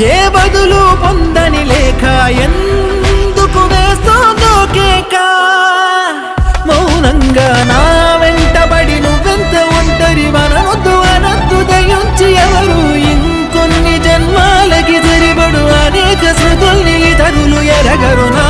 ఏ బదులు పొందని లేక ఎందుకు వేస్తోందో కేక మౌనంగా నా వెంటబడి నువ్వెంత ఒంటరి వనవద్దు అనద్దు దయించి ఎవరు ఇంకొన్ని జన్మాలకి సరిపడు అనేక శృతుల్ని తరులు ఎరగరు నా